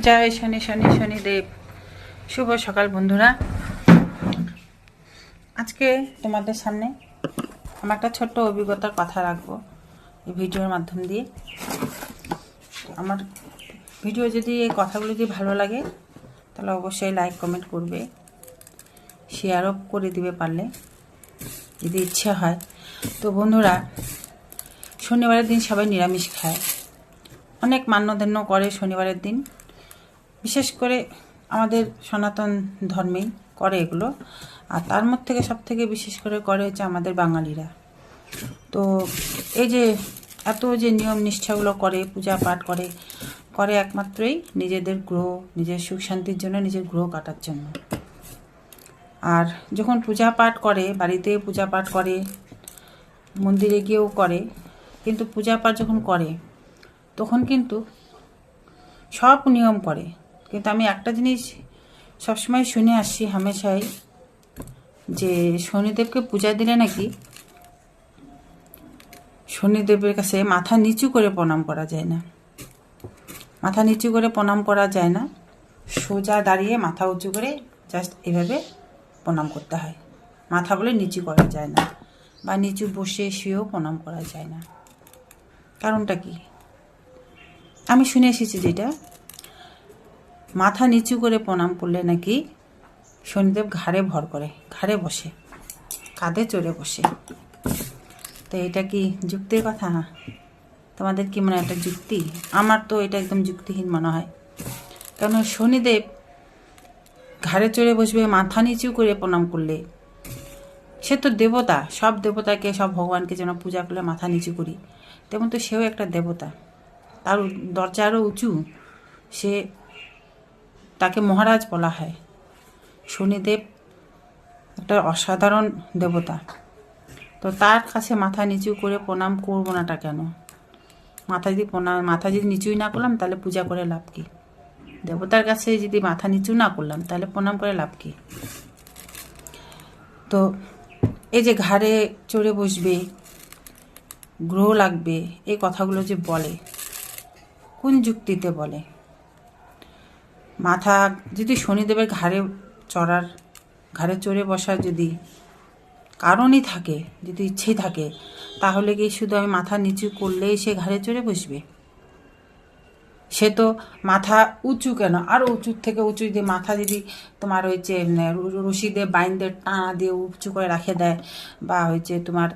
জয় শনি শনি শনিদেব। শুভ সকাল বন্ধুরা। আজকে তোমাদের সামনে আমার একটা ছোট্ট অভিজ্ঞতার কথা রাখবো এই ভিডিওর মাধ্যম দিয়ে। আমার ভিডিও যদি এই কথাগুলো যদি ভালো লাগে তাহলে অবশ্যই লাইক কমেন্ট করবে, শেয়ারও করে দিবে পারলে যদি ইচ্ছে হয়। তো বন্ধুরা, শনিবারের দিন সবাই নিরামিষ খায়, অনেক মান্যধান্য করে শনিবারের দিন। বিশেষ করে আমাদের সনাতন ধর্মেই করে এগুলো, আর তার মধ্যে থেকে সব থেকে বিশেষ করে করে হচ্ছে আমাদের বাঙালিরা। তো এই যে এত যে নিয়ম নিষ্ঠাগুলো করে, পূজা পাঠ করে করে একমাত্রই নিজেদের গ্রহ, নিজের সুখ শান্তির জন্য, নিজের গ্রহ কাটার জন্য। আর যখন পূজা পাঠ করে, বাড়িতে পূজা পাঠ করে, মন্দিরে গিয়েও করে, কিন্তু পূজা পাঠ যখন করে তখন কিন্তু সব নিয়ম করে। কিন্তু আমি একটা জিনিস সবসময় শুনে আসছি হামেশাই, যে শনিদেবকে পূজা দিলে নাকি শনিদেবের কাছে মাথা নিচু করে প্রণাম করা যায় না। মাথা নিচু করে প্রণাম করা যায় না, সোজা দাঁড়িয়ে মাথা উঁচু করে জাস্ট এভাবে প্রণাম করতে হয়। মাথা বলে নিচু করা যায় না, বা নিচু বসে শুয়েও প্রণাম করা যায় না। কারণটা কি? আমি শুনে এসেছি যেটা, মাথা নিচু করে প্রণাম করলে নাকি শনিদেব ঘাড়ে ভর করে, ঘাড়ে বসে, কাঁধে চড়ে বসে। তো এটা কি যুক্তির কথা? তোমাদের কি মনে হয় একটা যুক্তি? আমার তো এটা একদম যুক্তিহীন মনে হয়। কেন শনিদেব ঘাড়ে চড়ে বসবে মাথা নিচু করে প্রণাম করলে? সে তো দেবতা, সব দেবতাকে, সব ভগবানকে যেন পূজা করলে মাথা নিচু করি, তেমন তো সেও একটা দেবতা, তার দরজা আরও উঁচু, সে, তাকে মহারাজ বলা হয়। শনিদেব একটা অসাধারণ দেবতা, তো তার কাছে মাথা নিচু করে প্রণাম করবো নাটা কেন? মাথা যদি নিচুই না করলাম তাহলে পূজা করে লাভ কি? দেবতার কাছে যদি মাথা নিচু না করলাম তাহলে প্রণাম করে লাভ কি? তো এই যে ঘাড়ে চড়ে বসবে, গ্রহ লাগবে, এই কথাগুলো যে বলে, কোন যুক্তিতে বলে? মাথা যদি শনিদেবের ঘাড়ে চড়ে বসার যদি কারণই থাকে, যদি ইচ্ছে থাকে, তাহলে কি শুধু আমি মাথা নিচু করলেই সে ঘাড়ে চড়ে বসবে? সে তো মাথা উঁচু কেন, আরও উঁচুর থেকে উঁচু দিয়ে মাথা যদি তোমার হচ্ছে রশি দিয়ে বাইন দিয়ে টানা দিয়ে উঁচু করে রাখে দেয়, বা হচ্ছে তোমার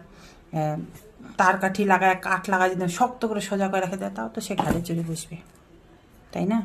তার কাঠি লাগায়, কাঠ লাগায় যদি শক্ত করে সোজা করে রাখে দেয়, তাও তো সে ঘাড়ে চড়ে বসবে, তাই না?